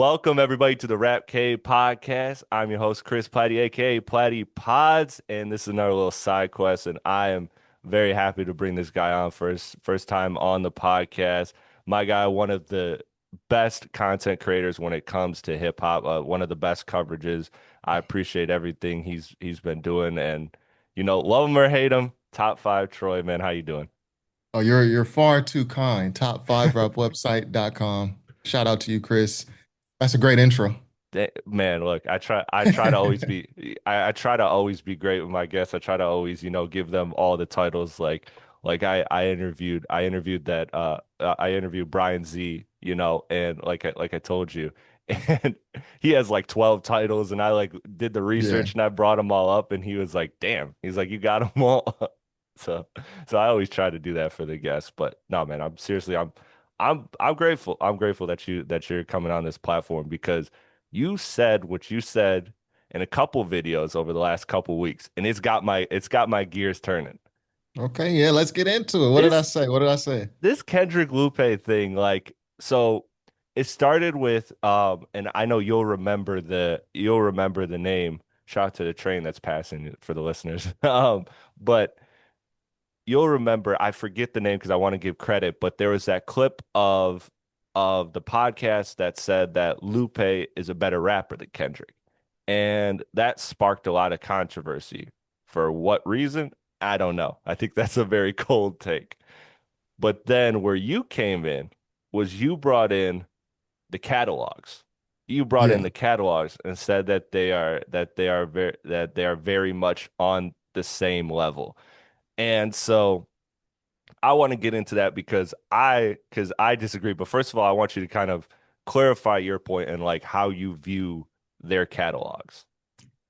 Welcome everybody to the Rap K podcast. I'm your host Chris Platte, aka Platte Pods, and this is another little side quest. And I am very happy to bring this guy on first time on the podcast. My guy, one of the best content creators when it comes to hip hop. One of the best coverages. I appreciate everything he's been doing, and love him or hate him. Top five, Troy, man. How you doing? Oh, you're far too kind. Top5rapwebsite.com. Shout out to you, Chris. That's a great intro. Man, look, I try to always be I try to always be great with my guests. I try to always, give them all the titles like I interviewed Brian Z, and like I told you. And he has like 12 titles and I like did the Yeah. research and I brought them all up and he was like, "Damn." He's like, "You got them all." So so I always try to do that for the guests, but no, man, I'm grateful. I'm grateful that you're coming on this platform because you said what you said in a couple videos over the last couple weeks, and it's got my gears turning. Okay, yeah, let's get into it. What did I This say? What did I say? this Kendrick Lupe thing, like, so it started with and I know you'll remember the name. Shout out to the train that's passing for the listeners. But you'll remember, I forget the name because I want to give credit, but there was that clip of the podcast that said that Lupe is a better rapper than Kendrick. And that sparked a lot of controversy. For what reason? I don't know. I think that's a very cold take. But then where you came in was you brought in the catalogs. You brought in Yeah. the catalogs and said that they are very much on the same level. And so I want to get into that because I disagree. But first of all, I want you to kind of clarify your point and like how you view their catalogs.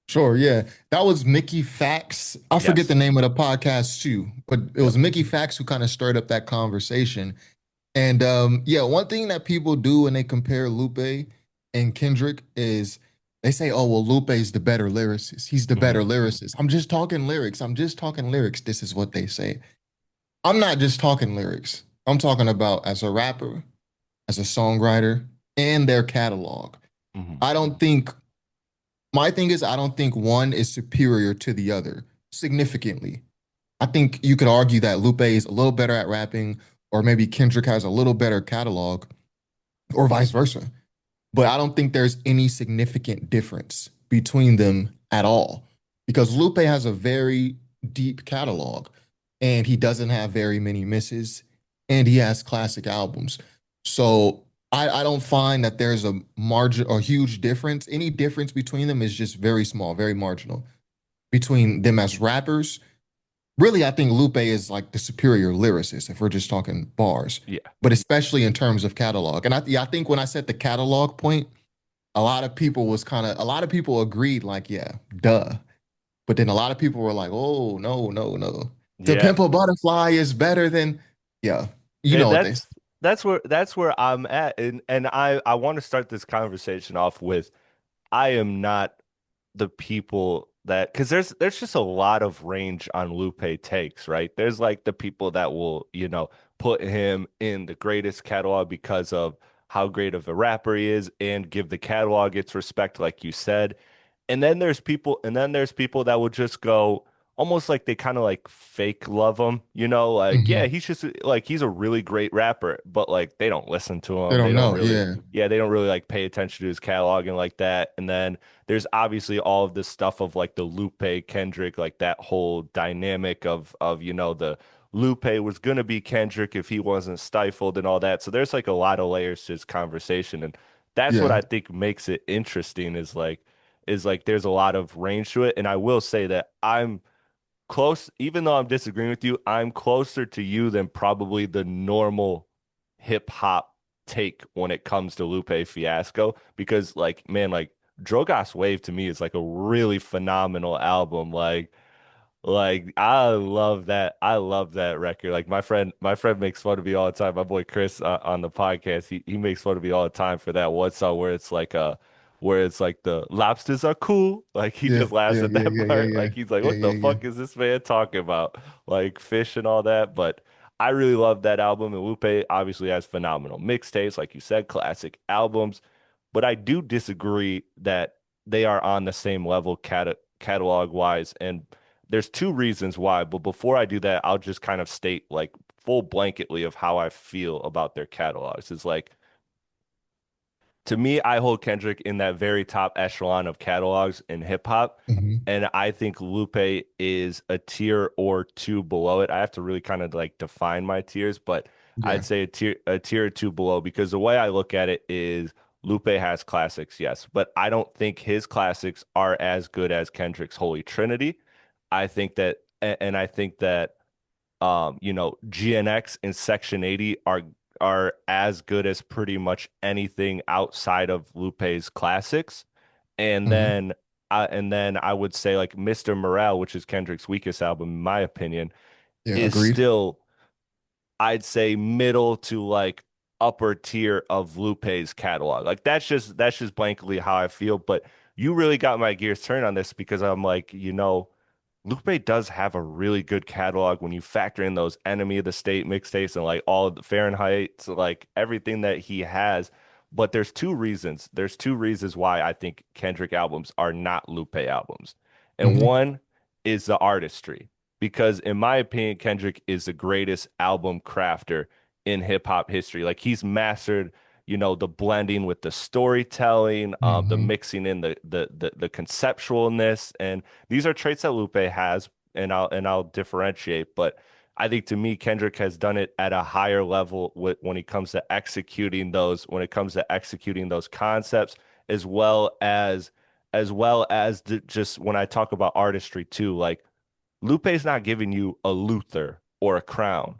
Sure, yeah. That was Mickey Fax. I forget the Yes. name of the podcast too, but it Yep. was Mickey Fax who kind of stirred up that conversation. And yeah, one thing that people do when they compare Lupe and Kendrick is they say, "Oh, well, Lupe's the better lyricist. He's the better Hmm. lyricist." I'm just talking lyrics. I'm just talking lyrics. This is what they say. I'm not just talking lyrics. I'm talking about as a rapper, as a songwriter, and their catalog. Hmm. I don't think my thing is I don't think one is superior to the other significantly. I think you could argue that Lupe is a little better at rapping, or maybe Kendrick has a little better catalog, or vice versa. But I don't think there's any significant difference between them at all because Lupe has a very deep catalog and he doesn't have very many misses and he has classic albums. So I don't find that there's a margin or huge difference. Any difference between them is just very small, very marginal between them as rappers. Really, I think Lupe is like the superior lyricist if we're just talking bars, Yeah. but especially in terms of catalog. And I think when I said the catalog point, a lot of people agreed, like, yeah, duh. But then a lot of people were like, oh, no, no, no. To Yeah. Pimp a Butterfly is better than, yeah, you And know what they say. that's where I'm at. And I want to start this conversation off with I am not the people that because there's just a lot of range on Lupe takes, right? There's like the people that will, put him in the greatest catalog because of how great of a rapper he is and give the catalog its respect, like you said. And then there's people that will just go almost like they kind of like fake love him, like yeah, Mhm. he's just like he's a really great rapper, but like they don't listen to They him. They don't don't know. really, Yeah. yeah, they don't really like pay attention to his catalog and like that. And then there's obviously all of this stuff of like the Lupe Kendrick, like that whole dynamic of the Lupe was gonna be Kendrick if he wasn't stifled and all that. So there's like a lot of layers to his conversation, and that's what Yeah. I think makes it interesting is like there's a lot of range to it. And I will say that I'm close, even though I'm disagreeing with you, I'm closer to you than probably the normal hip hop take when it comes to Lupe Fiasco. Because like, man, like Drogas Wave to me is like a really phenomenal album. Like I love that. I love that record. Like my friend makes fun of me all the time. My boy Chris on the podcast, he makes fun of me all the time for that one song where it's like the lobsters are cool. Like he Yeah. just laughs Yeah. at Yeah. that Yeah. Yeah. part. Yeah. Like he's like, Yeah. what the Yeah. Yeah. fuck is this man talking about? Like fish and all that. But I really love that album. And Lupe obviously has phenomenal mixtapes, like you said, classic albums. but I do disagree that they are on the same level catalog wise. And there's two reasons why. But before I do that, I'll just kind of state like full blanketly of how I feel about their catalogs. Is like to me, I hold Kendrick in that very top echelon of catalogs in hip hop. Hmm. And I think Lupe is a tier or two below it. I have to really kind of like define my tiers, but I'd Yeah. say a tier or two below because the way I look at it is Lupe has classics, yes, but I don't think his classics are as good as Kendrick's Holy Trinity. I think that, and I think that GNX and Section 80 are as good as pretty much anything outside of Lupe's classics. And Hmm. then I would say like Mr. Morale, which is Kendrick's weakest album, in my opinion, Yeah. is Agreed. still I'd say middle to like upper tier of Lupe's catalog. Like that's just blankly how I feel. But you really got my gears turned on this because I'm like, Lupe does have a really good catalog when you factor in those Enemy of the State mixtapes and like all of the Fahrenheit, like everything that he has. But there's two reasons. There's two reasons why I think Kendrick albums are not Lupe albums. And Hmm. one is the artistry because in my opinion, Kendrick is the greatest album crafter in hip hop history. Like he's mastered, the blending with the storytelling, the Hmm. mixing in the conceptualness, and these are traits that Lupe has, and I'll differentiate. But I think to me, Kendrick has done it at a higher level when it comes to executing those concepts, as well as just when I talk about artistry too, like Lupe's not giving you a Luther or a Crown.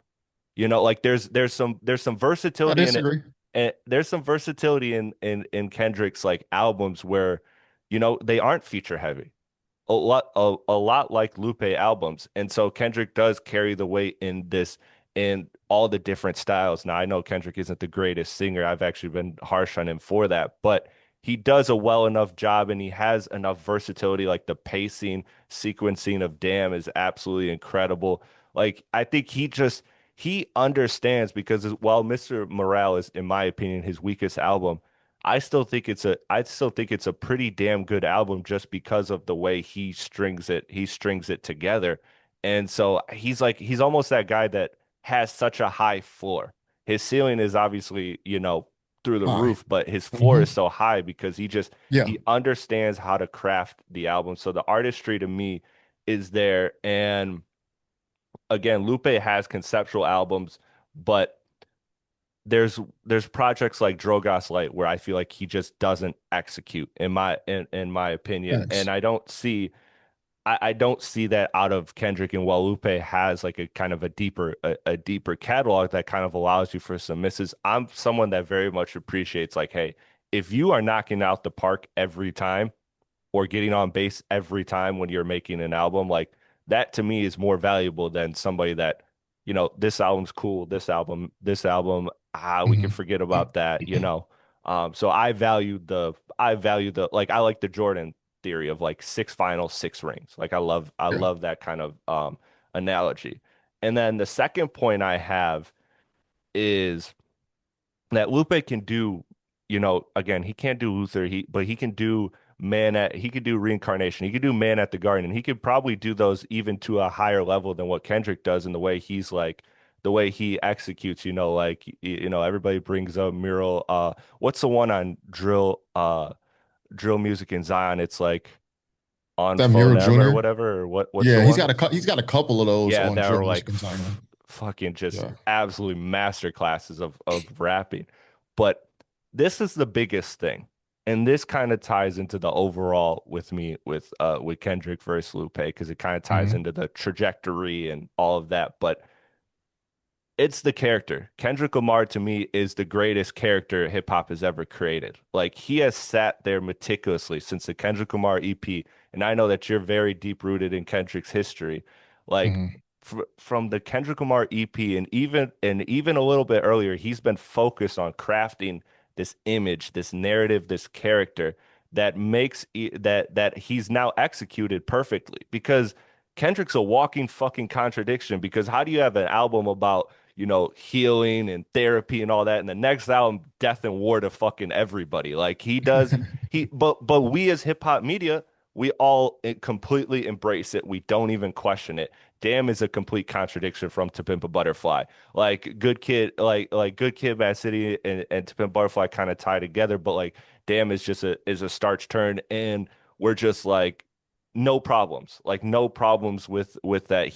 Like there's some I versatility in it. disagree. And there's some versatility in Kendrick's like albums where, they aren't feature heavy. A lot like Lupe albums. And so Kendrick does carry the weight in all the different styles. Now I know Kendrick isn't the greatest singer. I've actually been harsh on him for that, but he does a well enough job and he has enough versatility. Like the pacing, sequencing of Damn is absolutely incredible. Like I think he understands because while Mr. Morale is, in my opinion, his weakest album, I still think it's a pretty damn good album just because of the way he strings it together. And so he's almost that guy that has such a high floor. His ceiling is obviously, through the Hi. roof, but his floor Hmm. is so high because Yeah. he understands how to craft the album. So the artistry to me is there. And again, Lupe has conceptual albums, but there's projects like Drogas Light where I feel like he just doesn't execute in my opinion. And Thanks. I don't see that out of Kendrick. And while Lupe has like a kind of a deeper catalog that kind of allows you for some misses, I'm someone that very much appreciates like, hey, if you are knocking out the park every time, or getting on base every time when you're making an album, like that to me is more valuable than somebody that, this album's cool, this album, we can Hmm. forget about that. So I value the like I like the Jordan theory of like six finals, six rings. Like I Yeah. love that kind of analogy. And then the second point I have is that Lupe can do, again, he can't do Luther, but he can do he could do reincarnation. He could do Man at the Garden. And he could probably do those even to a higher level than what Kendrick does in the way he executes, like everybody brings up Mural. What's the one on drill music in Zion? It's like on That phone Mural ever or Jr. whatever, or what's the Yeah, one? he's got a couple of those Yeah, on that Drill are Music like and Zion. fucking just Yeah. absolute master classes of rapping. But this is the biggest thing. And this kind of ties into the overall with me with Kendrick versus Lupe because it kind of ties Hmm. into the trajectory and all of that. But it's the character. Kendrick Lamar to me is the greatest character hip hop has ever created. Like he has sat there meticulously since the Kendrick Lamar EP, and I know that you're very deep rooted in Kendrick's history. Like Hmm. from the Kendrick Lamar EP and even a little bit earlier, he's been focused on crafting this image, this narrative, this character that makes that he's now executed perfectly because Kendrick's a walking fucking contradiction because how do you have an album about healing and therapy and all that. And the next album, death and war to fucking everybody. Like he does, but we as hip hop media, we all completely embrace it. We don't even question it. Damn is a complete contradiction from To Pimp a Butterfly. Like Good Kid, like Good Kid, Mad City, and To Pimp a Butterfly kind of tie together, but like Damn is just a starch turn, and we're just like no problems, like no problems with that.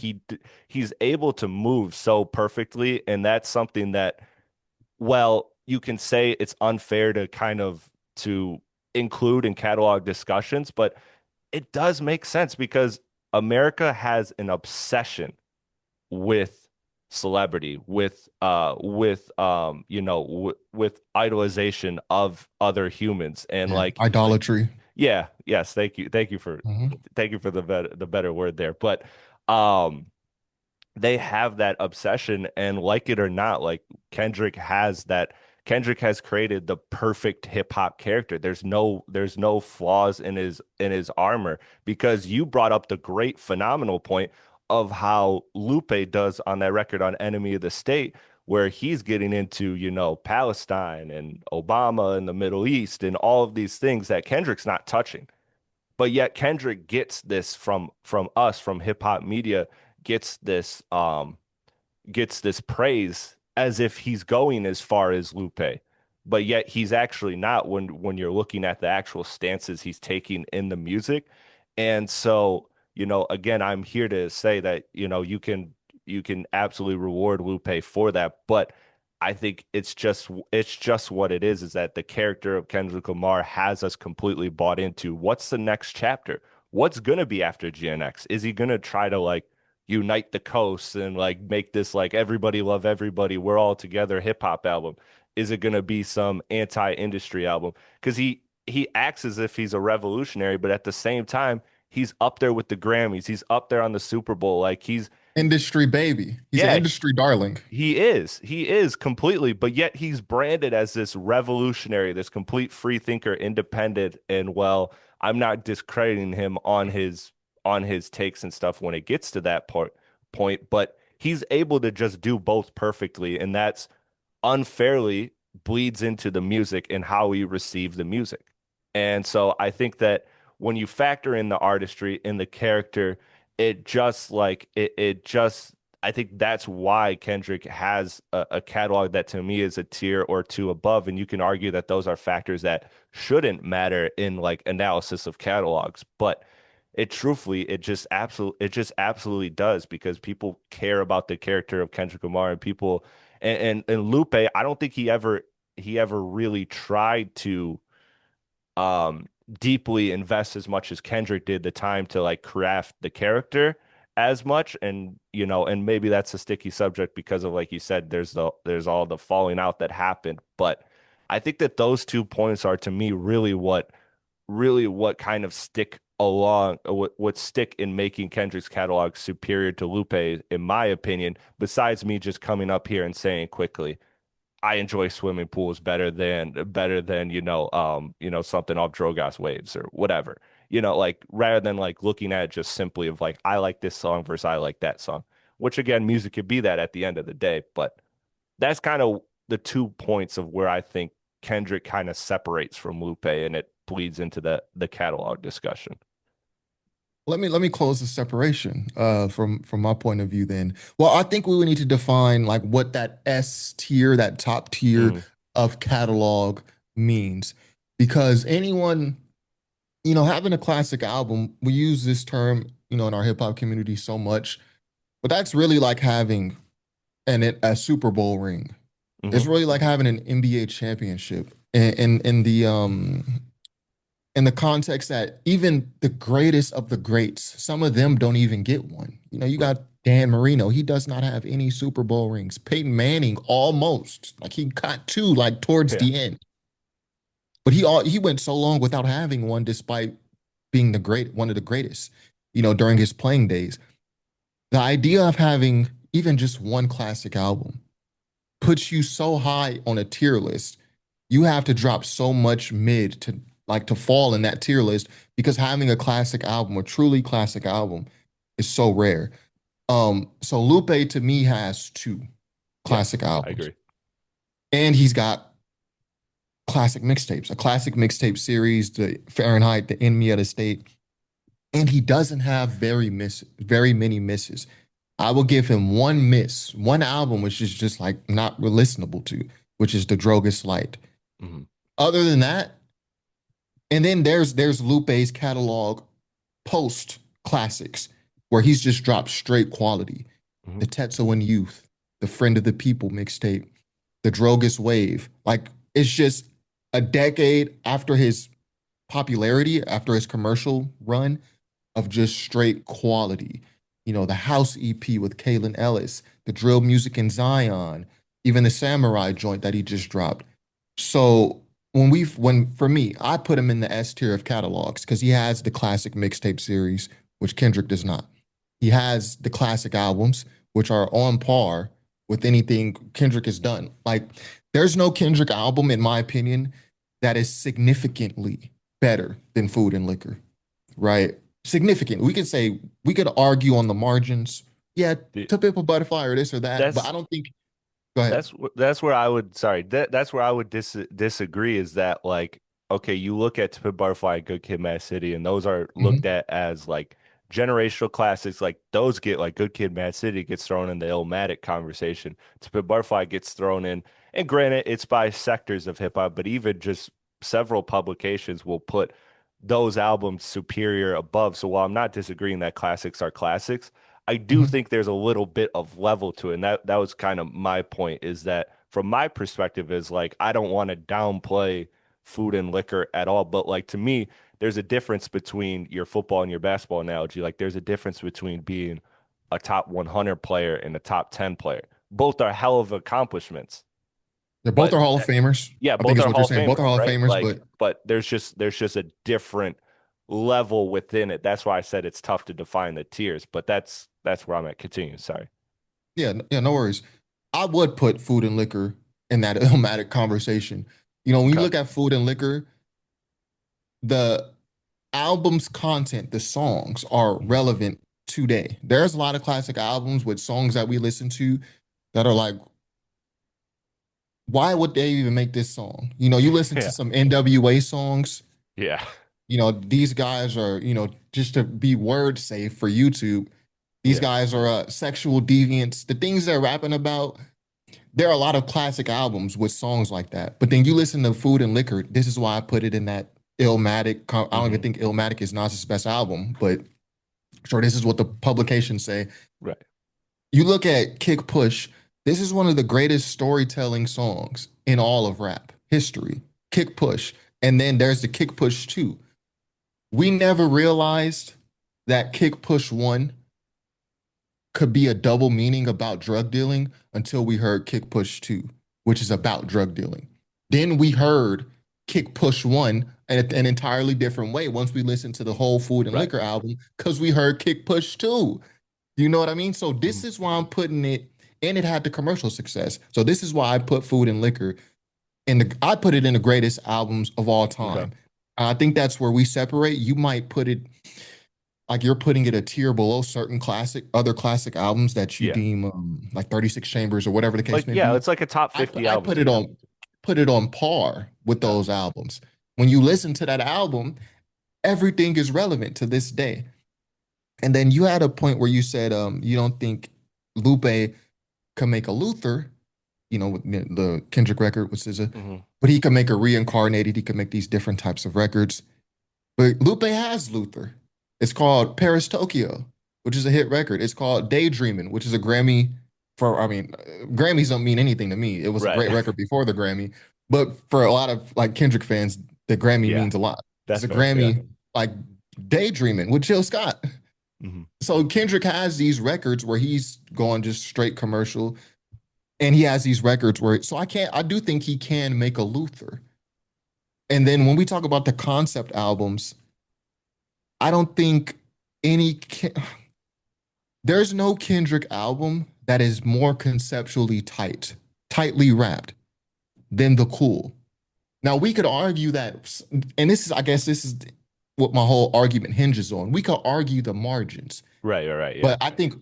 He's able to move so perfectly, and that's something that, well, you can say it's unfair to kind of to include in catalog discussions, but it does make sense because America has an obsession with celebrity, with idolization of other humans, and Yeah, like idolatry. yeah, yes, Mhm. thank you for the better word there, but um they have that obsession, and like it or not, like Kendrick has that. Kendrick has created the perfect hip hop character. There's no flaws in his armor, because you brought up the great phenomenal point of how Lupe does on that record on Enemy of the State, where he's getting into, Palestine and Obama and the Middle East and all of these things that Kendrick's not touching. But yet Kendrick gets this from us, from hip hop media, gets this um gets this praise as if he's going as far as Lupe, but yet he's actually not when you're looking at the actual stances he's taking in the music. And so, again, I'm here to say that, you can absolutely reward Lupe for that, but I think it's just what it is that the character of Kendrick Lamar has us completely bought into what's the next chapter? What's gonna be after GNX? Is he gonna try to like unite the coasts and like make this like everybody love everybody, we're all together hip hop album? Is it going to be some anti-industry album? Because he acts as if he's a revolutionary, but at the same time, he's up there with the Grammys. He's up there on the Super Bowl. Like Industry baby. He's an yeah, industry darling. he is completely, but yet he's branded as this revolutionary, this complete free thinker, independent, and well, I'm not discrediting him on his takes and stuff when it gets to that point, but he's able to just do both perfectly, and that's unfairly bleeds into the music and how we receive the music. And so I think that when you factor in the artistry in the character, it just I think that's why Kendrick has a catalog that to me is a tier or two above. And you can argue that those are factors that shouldn't matter in like analysis of catalogs, but it just absolutely does, because people care about the character of Kendrick Lamar, and people and Lupe. I don't think he ever really tried to deeply invest as much as Kendrick did the time to like craft the character as much. And and maybe that's a sticky subject because of, like you said, there's all the falling out that happened. But I think that those 2 points are to me really what kind of stick along, what stick in making Kendrick's catalog superior to Lupe, in my opinion, besides me just coming up here and saying quickly, I enjoy swimming pools better than something off Drogas waves or whatever. Like rather than like looking at it just simply of like I like this song versus I like that song, which again, music could be that at the end of the day, but that's kind of the 2 points of where I think Kendrick kind of separates from Lupe, and it bleeds into the catalog discussion. Let me close the separation from my point of view then. Well, I think we would need to define like what that S tier, that top tier Mm, of catalog means. Because anyone, having a classic album, we use this term, in our hip hop community so much, but that's really like having a Super Bowl ring. It's hmm really like having an NBA championship. In the context that even the greatest of the greats, some of them don't even get one. You got Dan Marino. He does not have any Super Bowl rings. Peyton Manning almost. Like he got two like towards Yeah. the end. But he went so long without having one despite being one of the greatest, during his playing days. The idea of having even just one classic album puts you so high on a tier list. You have to drop so much mid to fall in that tier list, because having a classic album, a truly classic album, is so rare. So Lupe to me has two. Yeah, classic I albums. agree. And he's got classic mixtapes, a classic mixtape series, the Fahrenheit, the Enemy of the State. And he doesn't have very many misses. I will give him one miss, one album which is just like not listenable to, which is The Drogas Light. Hmm. Other than that, and then there's Lupe's catalog post classics where he's just dropped straight quality. Hmm. The Tetsuo and Youth, the Friend of the People mixtape, the Drogas Wave. Like it's just a decade after his popularity, after his commercial run of just straight quality. You know, the House EP with Kalen Ellis, the drill music in Zion, even the Samurai joint that he just dropped. So when for me, I put him in the S tier of catalogs because he has the classic mixtape series, which Kendrick does not. He has the classic albums, which are on par with anything Kendrick has done. Like, there's no Kendrick album, in my opinion, that is significantly better than Food and Liquor, right? Significant. We could argue on the margins. Yeah, The, To Pimp a Butterfly or this or that, but that's I don't think. Go ahead. that's where I would sorry that's where I would disagree is that like okay you look at To Pimp a Butterfly and Good Kid, Mad City and those are looked Mhm. at as like generational classics like those get like Good Kid, Mad City gets thrown in the Illmatic conversation. To Pimp a Butterfly gets thrown in, and granted it's by sectors of hip hop, but even just several publications will put those albums superior above. So while I'm not disagreeing that classics are classics, I do Mhm. think there's a little bit of level to it. And that was kind of my point is that from my perspective is like I don't want to downplay Food and Liquor at all. But like to me, there's a difference between your football and your basketball analogy. Like there's a difference between being a top 100 player and a top 10 player. Both are hell of accomplishments. They both But are Hall of Famers. yeah, I think both is are what you're Hall of saying. Both are Famers, Hall of right? Famers, Like, but but there's just a different level within it. That's why I said it's tough to define the tiers, but that's where I'm at. Continue. Sorry. yeah, yeah, no worries. I would put Food and Liquor in that Illmatic conversation. You know, when you Okay. look at Food and Liquor, the album's content, the songs are Mhm. relevant today. There's a lot of classic albums with songs that we listen to that are like, why would they even make this song? You know, you listen to Yeah. some NWA songs, Yeah. you know, these guys are, you know, just to be word safe for YouTube, these Yeah. guys are sexual deviants. The things they're rapping about, there are a lot of classic albums with songs like that. But then you listen to Food and Liquor. This is why I put it in that Illmatic. I don't even Hmm. think Illmatic is Nas's best album, but sure, this is what the publications say. Right. You look at Kick Push. This is one of the greatest storytelling songs in all of rap history. Kick Push. And then there's the Kick Push 2. We never realized that Kick Push 1 could be a double meaning about drug dealing until we heard Kick Push 2, which is about drug dealing. Then we heard Kick Push 1 in an entirely different way once we listened to the whole Food and Right. Liquor album because we heard Kick Push 2. You know what I mean? So this Mhm. is why I'm putting it, and it had the commercial success. So this is why I put Food and Liquor I put it in the greatest albums of all Okay. time. I think that's where we separate. You might put it like you're putting it a tier below certain other classic albums that you Yeah. deem like 36 Chambers or whatever the Like, case may yeah, be. it's like a top 50 I albums of the album. put it on par with Okay. those albums. When you listen to that album, everything is relevant to this day. And then you had a point where you said you don't think Lupe can make a Luther, you know, with the Kendrick record with SZA, Hmm. but he can make a reincarnated. He can make these different types of records. But Lupe has Luther. It's called Paris Tokyo, which is a hit record. It's called Daydreaming, which is a Grammy for, I mean, Grammys don't mean anything to me. It was a Right. great record before the Grammy. But for a lot of like Kendrick fans, the Grammy Yeah. means a lot. It's That's a fair. Yeah. Grammy like Daydreaming with Jill Scott. Hmm. So Kendrick has these records where he's going just straight commercial, and he has these records where I do think he can make a Luther. And then when we talk about the concept albums, I don't think any there's no Kendrick album that is more conceptually tightly wrapped than The Cool. Now we could argue that, and I guess this is what my whole argument hinges on. We could argue the margins, Right. Right. Right. Yeah. but I think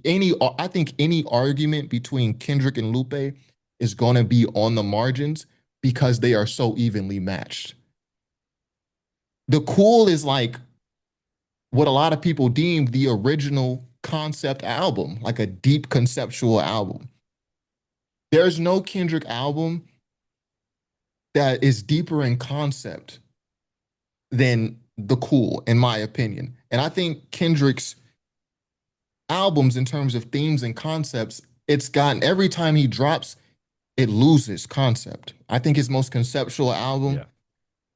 any argument between Kendrick and Lupe is going to be on the margins because they are so evenly matched. The Cool is like what a lot of people deem the original concept album, like a deep conceptual album. There's no Kendrick album that is deeper in concept than The Cool, in my opinion. And I think Kendrick's albums, in terms of themes and concepts, it's gotten every time he drops, it loses concept. I think his most conceptual album, Yeah.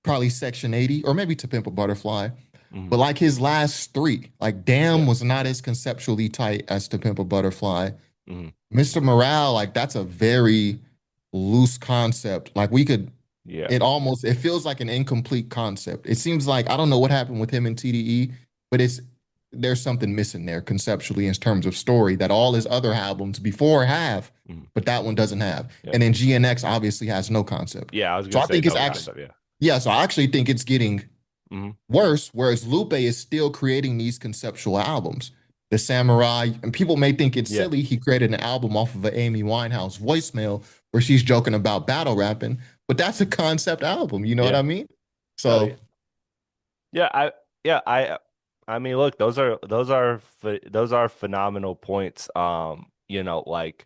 probably Section 80, or maybe To Pimp a Butterfly. Hmm. But like his last three, like Damn Yeah. was not as conceptually tight as To Pimp a Butterfly. Hmm. Mr. Morale, like that's a very loose concept. Like we could, Yeah. it feels like an incomplete concept. It seems like I don't know what happened with him in TDE, but there's something missing there conceptually in terms of story that all his other albums before have, Hmm. but that one doesn't have. Yeah. And then GNX obviously has no concept. Yeah. I was So gonna I say think it's no actually, concept. Yeah. yeah, so I actually think it's getting Hmm. worse, whereas Lupe is still creating these conceptual albums. The Samurai, and people may think it's Yeah. silly. He created an album off of an Amy Winehouse voicemail where she's joking about battle rapping, but that's a concept album. You know what Yeah. I mean? No. Yeah. So, Yeah. Yeah. I mean, look, those are phenomenal points. Like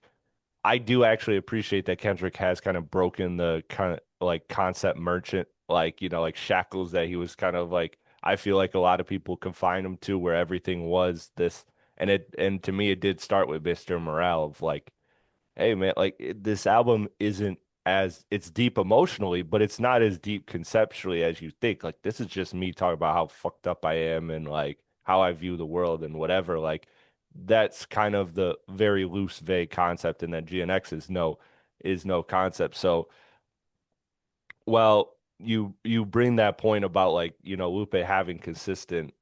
I do actually appreciate that Kendrick has kind of broken the kind of like concept merchant, like, like shackles that he was kind of like, I feel like a lot of people confine him to where everything was this. And to me, it did start with Mr. Morale of like, hey man, like this album isn't as it's deep emotionally, but it's not as deep conceptually as you think. Like this is just me talking about how fucked up I am and like how I view the world and whatever. Like that's kind of the very loose, vague concept, and then GNX is no concept. So, well, you bring that point about like, Lupe having consistent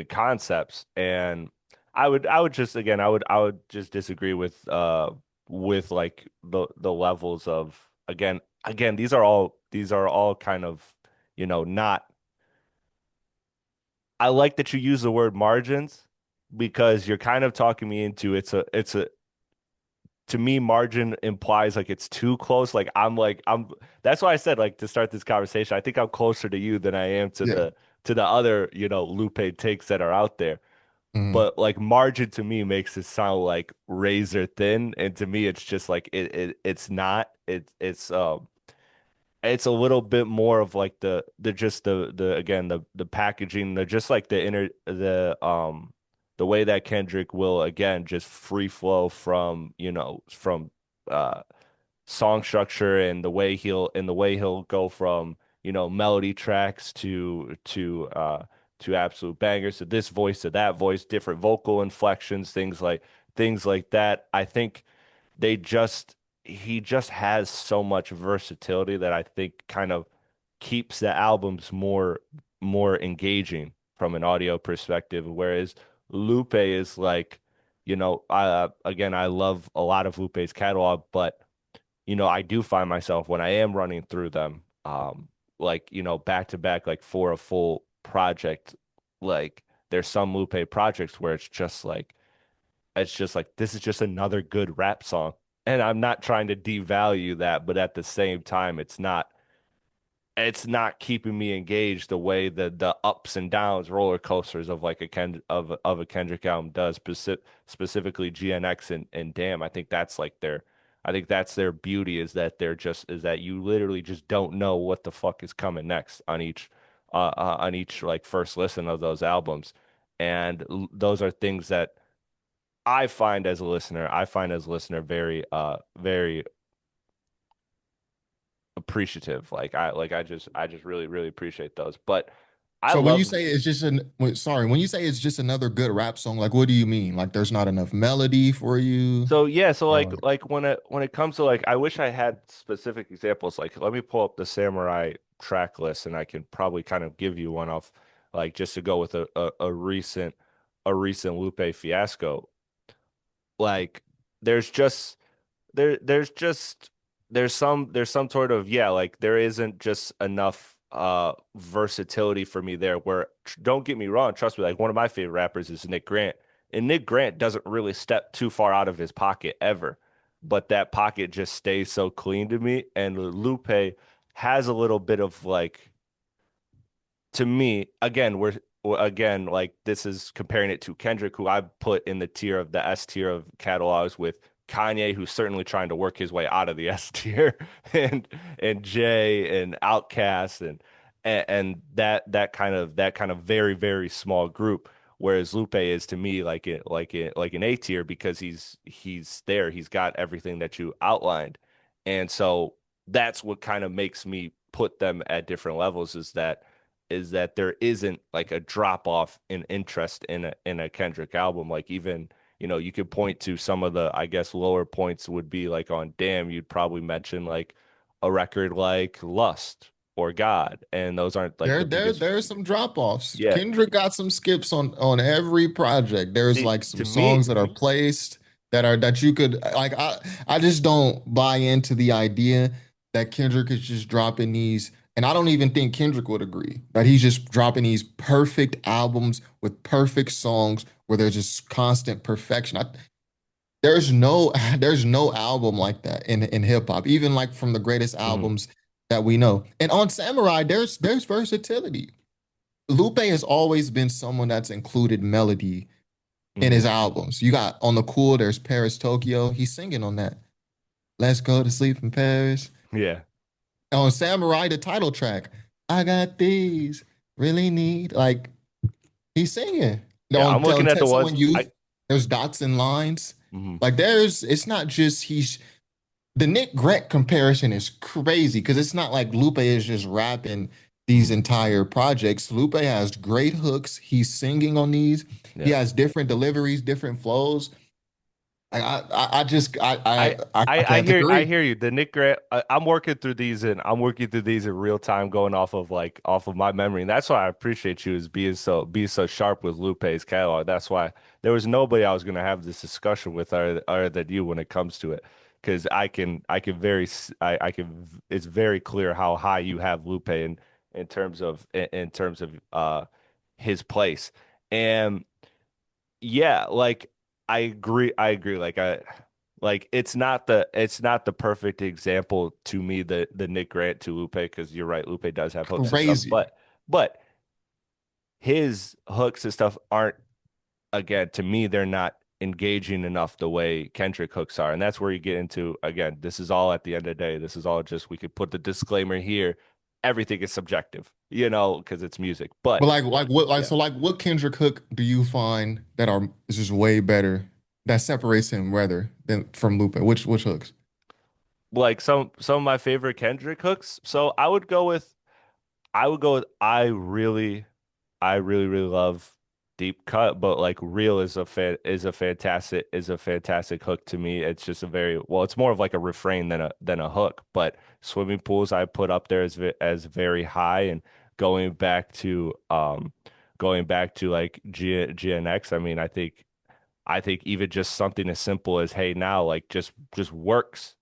concepts, and I would just again I would just disagree with like the levels of again these are all kind of not. I like that you use the word margins because you're kind of talking me into it's a to me margin implies like it's too close. Like I'm that's why I said like to start this conversation I think I'm closer to you than I am to yeah. the other Lupe takes that are out there. Mhm. But like margin to me makes it sound like razor thin, and to me it's just like it's not. It's a little bit more of like the just the again the packaging, the just like the way that Kendrick will again just free flow from from uh song structure, and the way he'll go from melody tracks to absolute bangers, to this voice to that voice, different vocal inflections, things like that. I think they just he just has so much versatility that I think kind of keeps the albums more engaging from an audio perspective, whereas Lupe is like, again, I love a lot of Lupe's catalog, but I do find myself when I am running through them, like, back to back, like for a full project, like there's some Lupe projects where it's just like this is just another good rap song. And I'm not trying to devalue that, but at the same time, it's not keeping me engaged the way the ups and downs roller coasters of like a Kendrick album does, specifically GNX and Damn. I think that's their beauty, is that is that you literally just don't know what the fuck is coming next on each like first listen of those albums. And those are things that I find as a listener very appreciative. Like I just really really appreciate those. But I So when you love say it's just when you say it's just another good rap song, like what do you mean? Like there's not enough melody for you? so yeah, so Or like like, like when it comes to like I wish I had specific examples. Like let me pull up the Samurai track list and I can probably kind of give you one off, like just to go with a recent Lupe Fiasco. Like there's just there's just there's some sort of, yeah, like there isn't just enough versatility for me there, where don't get me wrong, trust me, like one of my favorite rappers is Nick Grant, and Nick Grant doesn't really step too far out of his pocket ever. but that pocket just stays so clean to me. And Lupe has a little bit of like, to me, again, again, like this is comparing it to Kendrick, who I put in the tier of the S tier of catalogs with Kanye, who's certainly trying to work his way out of the S tier, and Jay and Outkast and that kind of very, very small group. Whereas Lupe is to me like an A tier because he's there. He's got everything that you outlined. And so that's what kind of makes me put them at different levels is that there isn't like a drop off in interest in a Kendrick album. Like even, you could point to some of the, I guess, lower points would be like on Damn, you'd probably mention like a record like Lust or God. And those aren't like There, the there, biggest. there's some drop-offs. Yeah. Kendrick got some skips on every project. There's See, like to some songs me, that are placed that you could like. I just don't buy into the idea that Kendrick is just dropping these, and I don't even think Kendrick would agree that he's just dropping these perfect albums with perfect songs where there's just constant perfection. There's no there's no album like that in hip hop, even like from the greatest mhm, albums that we know. And on Samurai, there's versatility. Lupe has always been someone that's included melody in his mhm, albums. You got on the cool, there's Paris, Tokyo. He's singing on that. Let's go to sleep in Paris. yeah. On Samurai, the title track, I got these, really need like he's singing. Yeah, I'm On looking at the Teso ones and I Youth, there's dots and lines. mhm, Like it's not just he's the Nick Gret comparison is crazy because it's not like Lupe is just rapping these mhm, entire projects. Lupe has great hooks. He's singing on these. He yeah. has different deliveries, different flows. I just I I I can't hear I agree. hear you. The Nick Grant, I'm working through these in real time, going off of my memory. And that's why I appreciate you is being so sharp with Lupe's catalog. That's why there was nobody I was gonna have this discussion with other than you when it comes to it. Because I can it's very clear how high you have Lupe in terms of his place. And yeah, like I agree. Like it's not the perfect example to me the Nick Grant to Lupe because you're right, Lupe does have hooks and stuff, Crazy. but his hooks and stuff aren't again to me they're not engaging enough the way Kendrick hooks are, and that's where you get into again. This is all at the end of the day. This is all just we could put the disclaimer here. Everything is subjective, because it's music. But But yeah, like what Kendrick Hook do you find that are is just way better that separates him rather than from Lupe? Which hooks? like some of my favorite Kendrick hooks. So I would go with I really really love Deep Cut, but like Real is a fantastic hook to me. It's just a very well, it's more of like a refrain than a hook. But Swimming Pools I put up there as very high, and going back to like GNX. I mean, I think even just something as simple as hey now like just works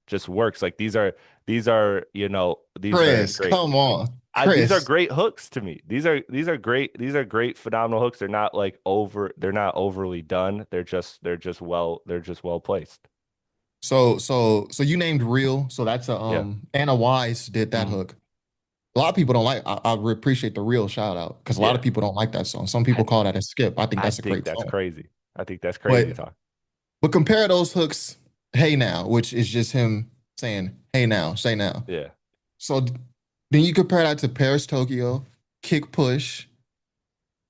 like these are these are Chris, great come on. these are Chris. great hooks to me. These are great phenomenal hooks. They're not overly done. They're just well placed. So you named Real. So that's a Yeah. Anna Wise did that Mhm. hook. A lot of people don't like I appreciate the Real shout out because a lot Yeah. of people don't like that song. Some I people call that a skip. I think I that's a think great that's song. crazy. I think that's crazy But talk. but compare those hooks, hey now, which is just him saying, hey now, say now. Yeah. So then you compare that to Paris, Tokyo, Kick Push.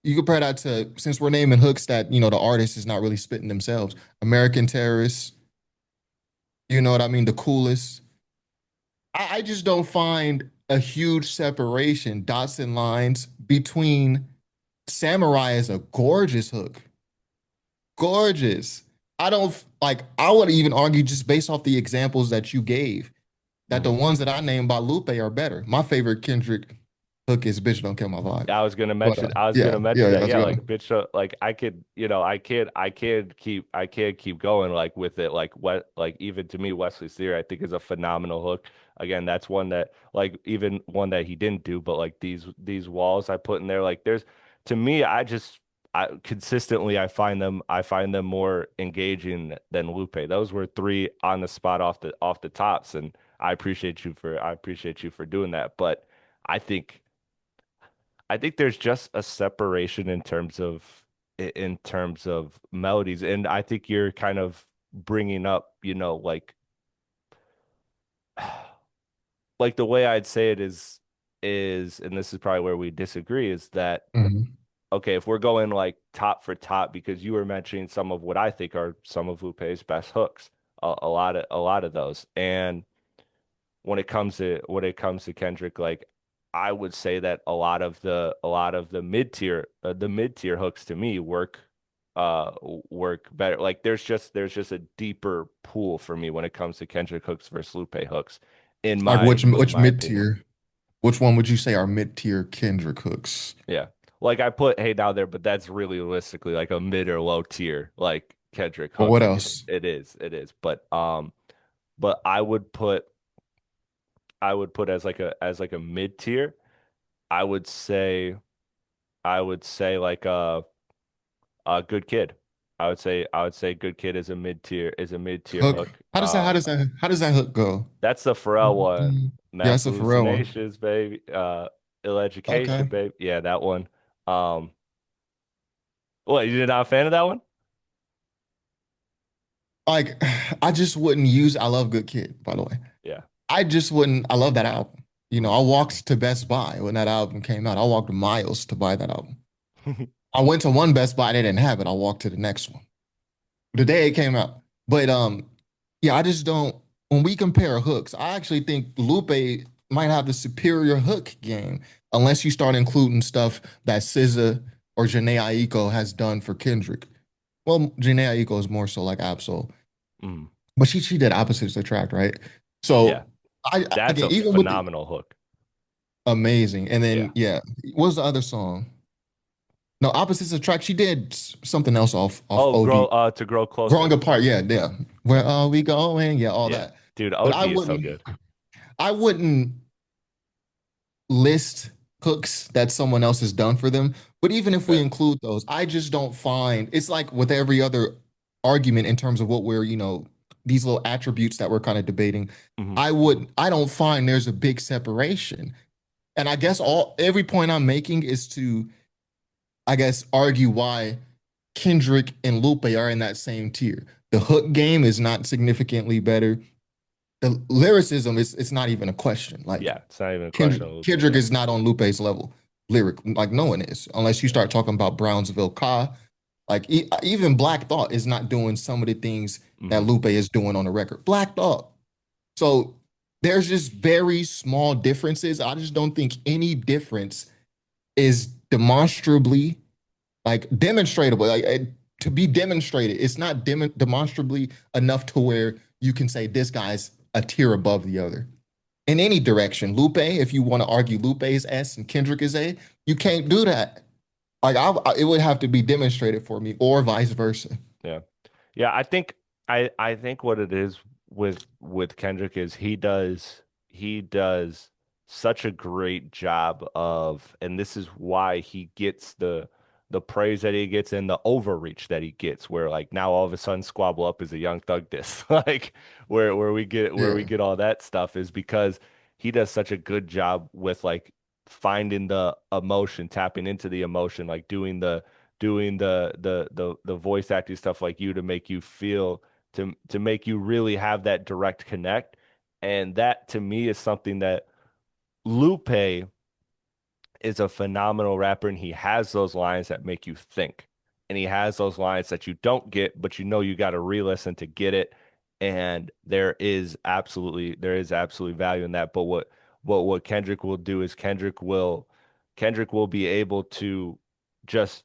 You compare that to since we're naming hooks that the artist is not really spitting themselves. American Terrorists, you know what I mean? The coolest. I just don't find a huge separation, dots and lines between Samurai is a gorgeous hook. Gorgeous. I don't like, I would even argue just based off the examples that you gave, that the Mhm. ones that I named by Lupe are better. My favorite Kendrick hook is Bitch Don't Kill My Vibe. But I was yeah, gonna mention yeah, that. that's Yeah, good. like bitch, like I could, I can't keep going like with it. Like what, like even to me, Wesley's Theory, I think is a phenomenal hook. Again, that's one that like even one that he didn't do, but like these walls I put in there, like there's to me, consistently I find them more engaging than Lupe. Those were three on the spot off the tops, and I appreciate you for doing that. But I think I think there's just a separation in terms of melodies, and I think you're kind of bringing up, you know, like the way I'd say it is, and this is probably where we disagree, is that Mhm. okay, if we're going like top for top, because you were mentioning some of what I think are some of Lupe's best hooks, a lot of those. And when it comes to Kendrick, like I would say that a lot of the mid tier hooks to me work better. Like there's just a deeper pool for me when it comes to Kendrick hooks versus Lupe hooks, Like in which my mid opinion. tier? Which one would you say are mid tier Kendrick hooks? Yeah. Like I put Hey Now there, but that's really realistically like a mid or low tier like Kendrick Or hook. what Like else? it is. But I would put as like a mid tier, I would say I would say like a Good Kid. I would say Good Kid is a mid tier Hook. hook. How does that hook go? That's the Pharrell one. Yeah, Mass that's a Pharrell one. Hallucinations, baby. Ill Education, Okay. baby. Yeah, that one. Um, what, you're not a fan of that one? Like I just wouldn't use I love Good Kid, by the way. Yeah. I just wouldn't I love that album. You know, I walked to Best Buy when that album came out. I walked miles to buy that album. I went to one Best Buy, they didn't have it. I walked to the next one the day it came out. But yeah, I just don't. When we compare hooks, I actually think Lupe might have the superior hook game, unless you start including stuff that SZA or Janae Aiko has done for Kendrick. Well, Janae Aiko is more so like Absol, Mm. but she did opposites attract, right? Yeah. So That's again, a even with the phenomenal hook. amazing, and Yeah. then yeah, what was the other song? No, opposites attract. She did something else off Oh, OD. to grow Growing closer. apart, yeah, yeah. Where are we going? Yeah, all Yeah. that. Dude, But OD is so good. I wouldn't list hooks that someone else has done for them. But even if we Fair. include those, I just don't find it's like with every other argument in terms of what we're, these little attributes that we're kind of debating. Hmm. I don't find there's a big separation. And I guess every point I'm making is to, I guess, argue why Kendrick and Lupe are in that same tier. The hook game is not significantly better. The lyricism is it's not even a question. Like Yeah, it's not even a question of Lupe. Kendrick Yeah. is not on Lupe's level lyric. Like no one is, unless you Yeah. start talking about Brownsville Ka. Like even Black Thought is not doing some of the things that Hmm. Lupe is doing on the record. Black Thought. So there's just very small differences. I just don't think any difference is demonstrably like demonstratable. To be demonstrated, it's not demonstrably enough to where you can say this guy's a tier above the other in any direction. Lupe, if you want to argue Lupe is S and Kendrick is A, you can't do that. Like it would have to be demonstrated for me, or vice versa. Yeah. Yeah, I think what it is with Kendrick is he does such a great job of, and this is why he gets the praise that he gets and the overreach that he gets, where like now all of a sudden Squabble Up is a Young Thug diss. Like where we Yeah. get all that stuff is because he does such a good job with like finding the emotion, tapping into the emotion, like doing the voice acting stuff like you to make you feel to make you really have that direct connect. And that to me is something that Lupe is a phenomenal rapper, and he has those lines that make you think. And he has those lines that you don't get, but you know you got to re-listen to get it. And there is absolutely value in that. But what Kendrick will do is Kendrick will be able to just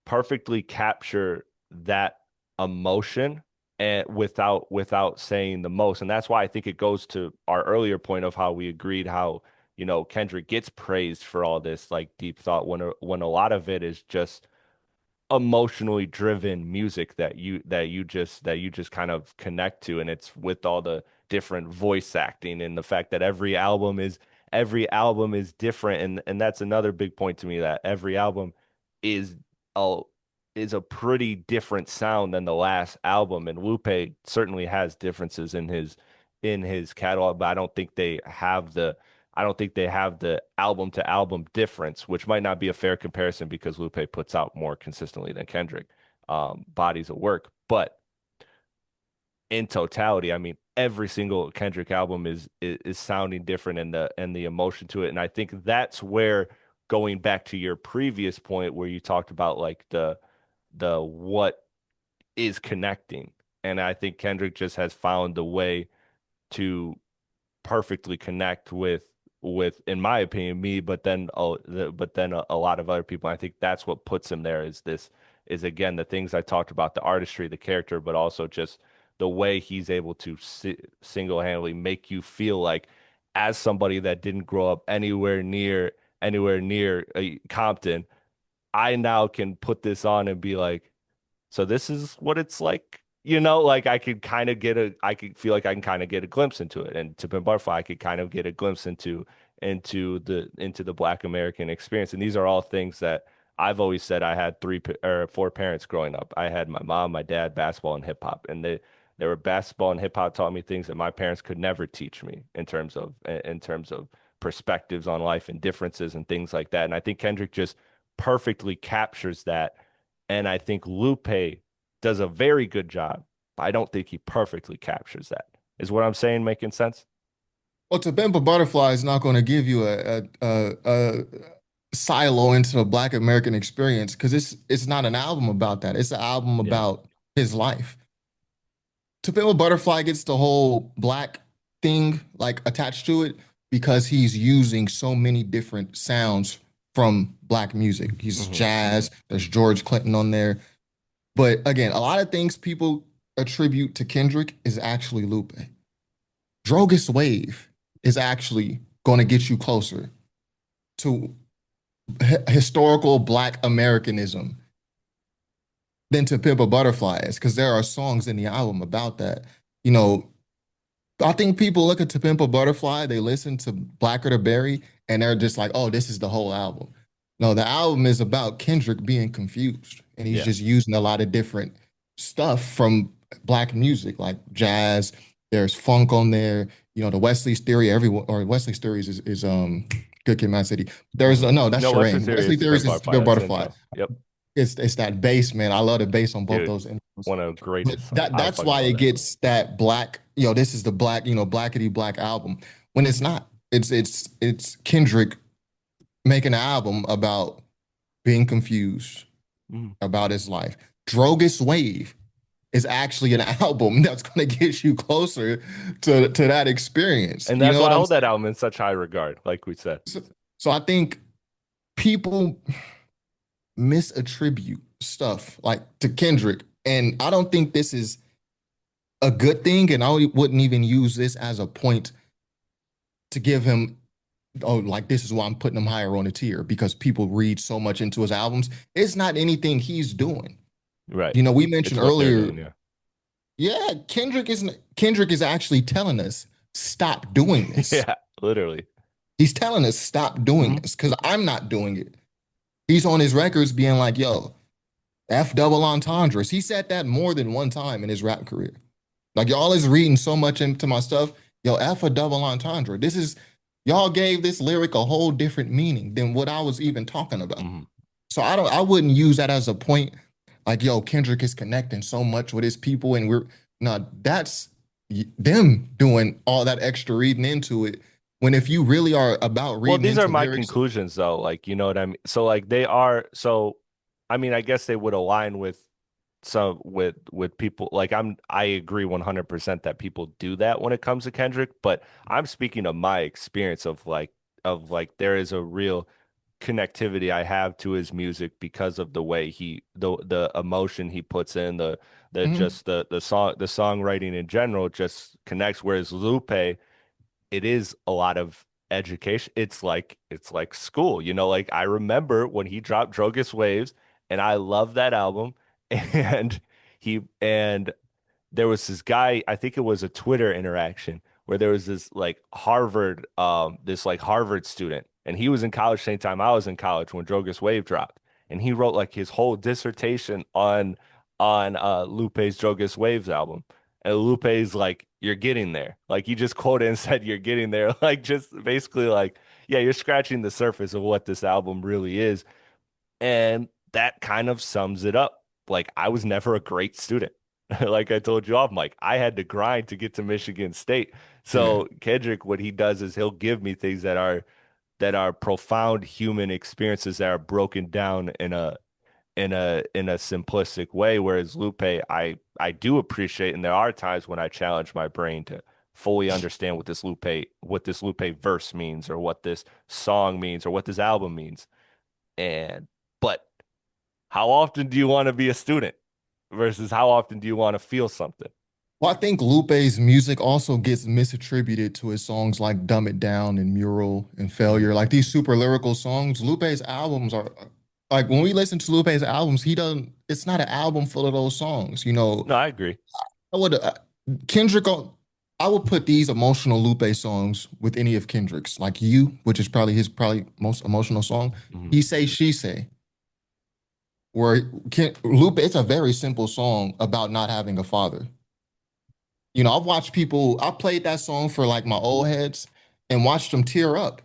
perfectly capture that emotion and without saying the most. And that's why I think it goes to our earlier point of how we agreed how, you know, Kendrick gets praised for all this like deep thought when a lot of it is just emotionally driven music that you just kind of connect to, and it's with all the different voice acting and the fact that every album is different, and that's another big point to me, that every album is a is a pretty different sound than the last album. And Lupe certainly has differences in his catalog, but I don't think they have the album to album difference, which might not be a fair comparison because Lupe puts out more consistently than Kendrick bodies of work. But in totality, I mean, every single Kendrick album is sounding different and the emotion to it. And I think that's where, going back to your previous point where you talked about like the what is connecting. And I think Kendrick just has found the way to perfectly connect with in my opinion me, but then a lot of other people. I think that's what puts him there, is again the things I talked about, the artistry, the character, but also just the way he's able to single-handedly make you feel like, as somebody that didn't grow up anywhere near Compton, I now can put this on and be like, so this is what it's like, like I could feel like I can kind of get a glimpse into it. And to Ben Butterfly, I could kind of get a glimpse into the Black American experience. And these are all things that I've always said. I had or four parents growing up. I had my mom, my dad, basketball, and hip hop. And they were basketball and hip hop taught me things that my parents could never teach me in terms of perspectives on life and differences and things like that. And I think Kendrick just perfectly captures that. And I think Lupe does a very good job, but I don't think he perfectly captures that. Is what I'm saying making sense? Well, To Pimp a Butterfly is not going to give you a silo into the Black American experience because it's not an album about that. It's an album Yeah. about his life. To Pimp a Butterfly gets the whole black thing like attached to it because he's using so many different sounds from black music. He's Hmm. jazz. There's George Clinton on there. But again, a lot of things people attribute to Kendrick is actually Lupe. Drogas Wave is actually going to get you closer to historical Black Americanism than To Pimp a Butterfly is, because there are songs in the album about that. You know, I think people look at To Pimp a Butterfly, they listen to Blacker to Berry, and they're just like, oh, this is the whole album. No, the album is about Kendrick being confused, and he's Yeah. just using a lot of different stuff from Black music, like jazz. There's funk on there. You know, the Wesley's Theory, everyone, or Wesley's Theories is Good Kid, Mad City. There's Hmm. no, that's No, Wesley Shireen. Theory Wesley is to Theories Ben is Butterfly. Bill That's the Butterfly. intro. Yep. It's that bass, man. I love the bass on both Dude, those intros. one of the But greatest songs. that I that's fucking why love it that. gets that black, this is the black, blackety black album. When it's not. It's Kendrick making an album about being confused Mhm. about his life. Drogas Wave is actually an album that's gonna get you closer to that experience. And You that's know why what I I'm hold that saying? album in such high regard, like we said. So I think people misattribute stuff like to Kendrick. And I don't think this is a good thing. And I wouldn't even use this as a point to give him, oh, like this is why I'm putting him higher on a tier because people read so much into his albums. It's not anything he's doing. Right. We It's mentioned what they're earlier, doing, yeah. yeah, Kendrick is actually telling us stop doing this. Yeah, literally. He's telling us stop doing Hmm. this because I'm not doing it. He's on his records being like, yo, F double entendres. He said that more than one time in his rap career. Like y'all is reading so much into my stuff. Yo, F a double entendre. Y'all gave this lyric a whole different meaning than what I was even talking about. Hmm. So I wouldn't use that as a point. Like, yo, Kendrick is connecting so much with his people, and no, that's them doing all that extra reading into it. When if you really are about Well, reading these are into my lyrics, conclusions though, like you know what I mean? So like they are so I mean, I guess they would align with some with people like I agree 100% that people do that when it comes to Kendrick, but I'm speaking of my experience of like there is a real connectivity I have to his music because of the way the emotion he puts in, the mhm, just the songwriting in general just connects, whereas Lupe, it is a lot of education. It's like school, like I remember when he dropped Drogus Waves, and I love that album. And and there was this guy, I think it was a Twitter interaction where there was this like Harvard student, and he was in college same time I was in college when Drogus Wave dropped. and he wrote like his whole dissertation on Lupe's Jogas Waves album. And Lupe's like, you're getting there. Like he just quoted and said, you're getting there. Like just basically like, yeah, you're scratching the surface of what this album really is. And that kind of sums it up. Like I was never a great student. Like I told you off, Mike, I had to grind to get to Michigan State. Yeah. So Kendrick, what he does is he'll give me things that are profound human experiences that are broken down in a simplistic way. Whereas Lupe, I do appreciate, and there are times when I challenge my brain to fully understand what this Lupe verse means, or what this song means, or what this album means. And but how often do you want to be a student versus how often do you want to feel something? Well, I think Lupe's music also gets misattributed to his songs like Dumb It Down and Mural and Mhm. Failure. Like these super lyrical songs, Lupe's albums are like when we listen to Lupe's albums, he doesn't, it's not an album full of those songs. No, I agree. I would, Kendrick, I would put these emotional Lupe songs with any of Kendrick's, like You, which is probably his probably most emotional song. Mhm. He Say, She Say, where Lupe, it's a very simple song about not having a father. I've watched people, I played that song for like my old heads and watched them tear up.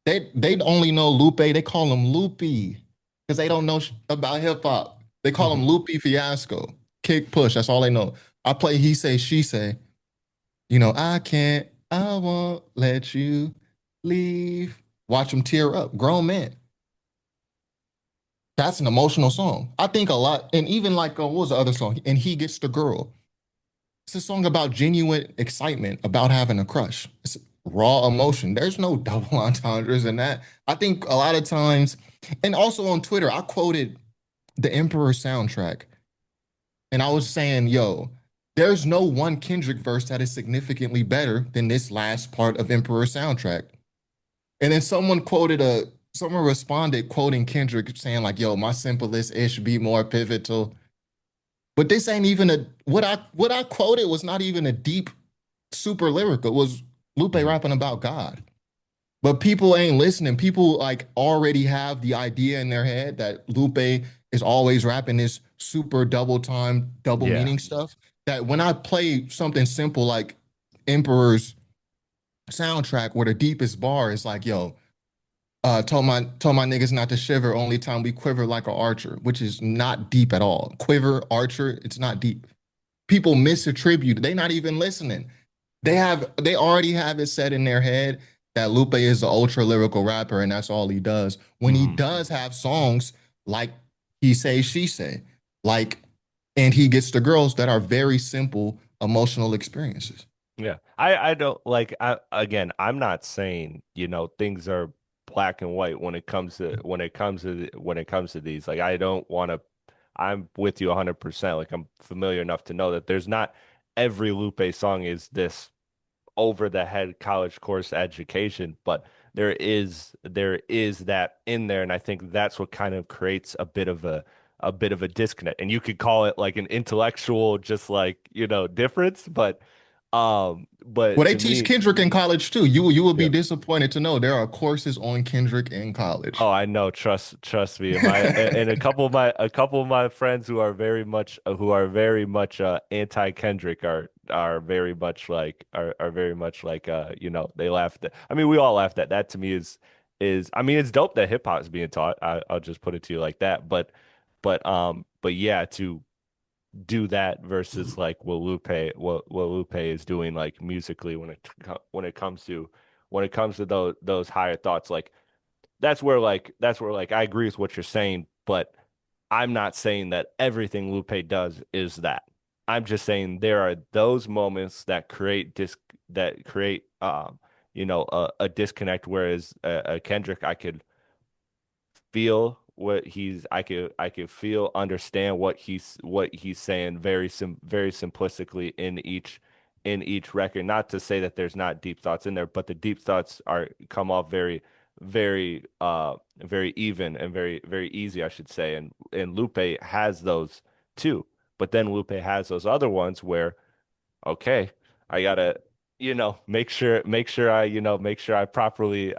They only know Lupe, they call him Loopy because they don't know about hip hop. They call him Lupe Fiasco. Kick push, that's all they know. I play He Say, She Say. I can't, I won't let you leave. Watch them tear up. Grown men. That's an emotional song. I think a lot, and even like what was the other song? And He Gets the Girl. It's a song about genuine excitement about having a crush. It's raw emotion. There's no double entendres in that. I think a lot of times, and also on Twitter, I quoted the Emperor soundtrack, and I was saying, yo, there's no one Kendrick verse that is significantly better than this last part of Emperor soundtrack. And then someone responded quoting Kendrick saying like, yo, my simplest ish be more pivotal. But this ain't even what I quoted was not even a deep super lyrical. It was Lupe Mhm. rapping about God. But people ain't listening. People like already have the idea in their head that Lupe is always rapping this super double time, double Yeah. meaning stuff. That when I play something simple like Emperor's soundtrack, where the deepest bar is like, yo, told my niggas not to shiver, only time we quiver like an archer, which is not deep at all. Quiver, archer, it's not deep. People misattribute, they not even listening. They already have it set in their head that Lupe is the ultra lyrical rapper and that's all he does. When he Mhm. does have songs like He Say, She Say, like, and he gets the girls that are very simple emotional experiences. Yeah. I don't like I'm not saying, things are black and white when it comes to these. Like I don't want to I'm with you 100%. Like I'm familiar enough to know that there's not every Lupe song is this over the head college course education, but there is that in there, and I think that's what kind of creates a bit of a disconnect. And you could call it like an intellectual, just like, difference, but Well, they to teach me, Kendrick in college too. You will be yeah. disappointed to know there are courses on Kendrick in college. Oh, I know. Trust me. And a couple of my friends who are very much anti Kendrick are very much like they laughed at. I mean, we all laughed at that. To me is I mean, it's dope that hip hop is being taught. I'll just put it to you like that. But yeah, to do that versus like what Lupe is doing like musically when it comes to those higher thoughts, like that's where I agree with what you're saying, but I'm not saying that everything Lupe does is that. I'm just saying there are those moments that create a disconnect, whereas a Kendrick, I could feel what he's I could feel, understand what he's saying very simplistically in each record. Not to say that there's not deep thoughts in there, but the deep thoughts are come off very even and very very easy, I should say. And Lupe has those too. But then Lupe has those other ones where, okay, I gotta. make sure I properly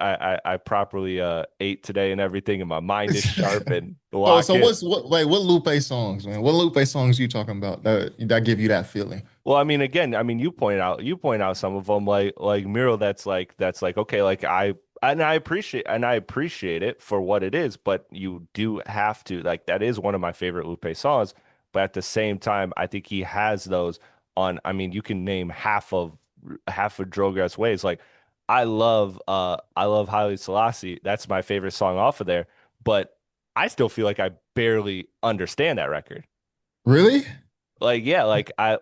ate today and everything, and my mind is sharp and So lock it. what's what like what Lupe songs, man? What Lupe songs you talking about that give you that feeling? Well, I mean, again, I mean, you point out some of them like Miro. That's like okay, like I appreciate it for what it is, but you do have to like that is one of my favorite Lupe songs. But at the same time, I think he has those on. I mean, you can name half of Drogas Ways. Like I love Haile Selassie. That's my favorite song off of there. But I still feel like I barely understand that record. Really? Like yeah, like I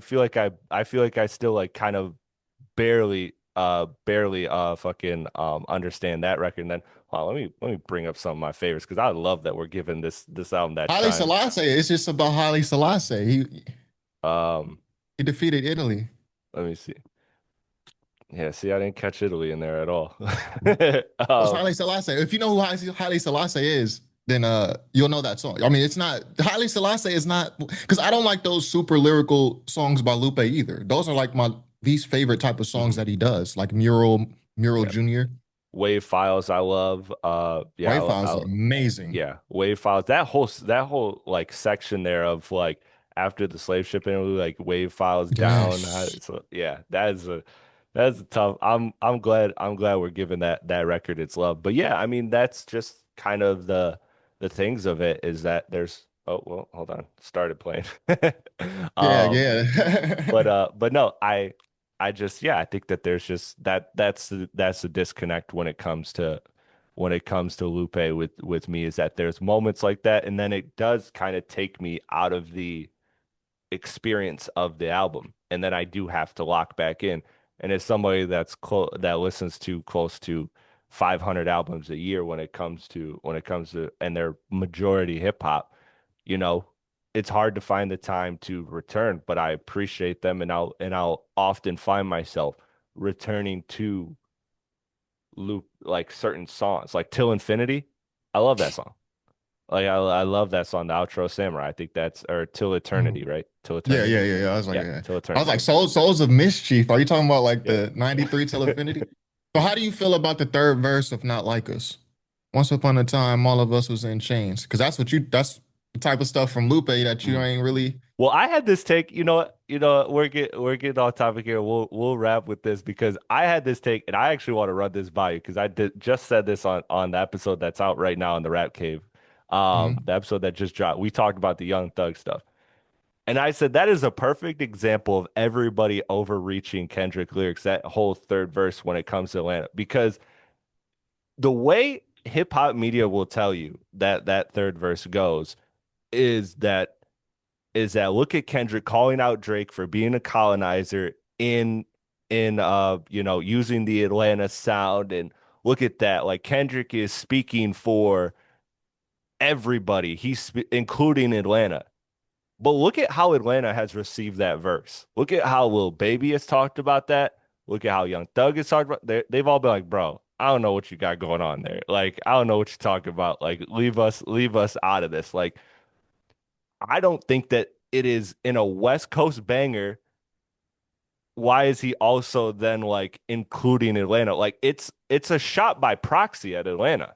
feel like I still like kind of barely fucking understand that record. And then let me bring up some of my favorites because I love that we're giving this album that Haile shine. Selassie. It's just about Haile Selassie. Um He defeated Italy. let me see. Yeah, see, I didn't catch Italy in there at all. What's um Haile Selassie? If you know who Haile Selassie is, then you'll know that song. I mean, it's not Haile Selassie is not because I don't like those super lyrical songs by Lupe either. Those are like my least favorite type of songs mhm. that he does, like Mural Yeah. Jr. Wave files I love. Wave Files is amazing. Yeah, wave files. That whole like section there of like after the slave ship interlude, like wave files down. Yes. So yeah, that's a tough. I'm glad we're giving that record its love. But yeah, I mean that's just kind of the things of it is that there's oh well, hold on, started playing. Yeah, Um, yeah. but no, I just yeah, I think that there's just that's the disconnect when it comes to Lupe with me is that there's moments like that, and then it does kind of take me out of the experience of the album, and then I do have to lock back in. And as somebody that listens to close to 500 albums a year when it comes to and they're majority hip hop, you know, it's hard to find the time to return, but I appreciate them, and I'll often find myself returning to loop like certain songs, like Till Infinity. I love that song. Like I love that song, the outro Samurai. I think that's or Till Mhm. Eternity, right? Till Yeah, Eternity. yeah, yeah, yeah. I was like, Yeah, yeah. Till I was Eternity. like, Souls of Mischief. Are you talking about like Yep. the 93 till Infinity? So how do you feel about the third verse of Not Like Us? Once upon a time, all of us was in chains. Because that's the type of stuff from Lupe that you Mhm. ain't really. Well, I had this take, we're getting off topic here. We'll wrap with this because I had this take and I actually want to run this by you because I did just said this on the episode that's out right now in the Rap Cave. Mhm. The episode that just dropped. We talked about the Young Thug stuff. And I said that is a perfect example of everybody overreaching Kendrick lyrics, that whole third verse when it comes to Atlanta. Because the way hip hop media will tell you that that third verse goes is that look at Kendrick calling out Drake for being a colonizer in using the Atlanta sound, and look at that, like Kendrick is speaking for everybody, including Atlanta. But look at how Atlanta has received that verse. Look at how Lil Baby has talked about that. Look at how Young Thug has talked about. They've all been like, bro, I don't know what you got going on there. Like, I don't know what you're talking about. Like, leave us out of this. Like, I don't think that it is in a West Coast banger. Why is he also then like including Atlanta? Like, it's a shot by proxy at Atlanta.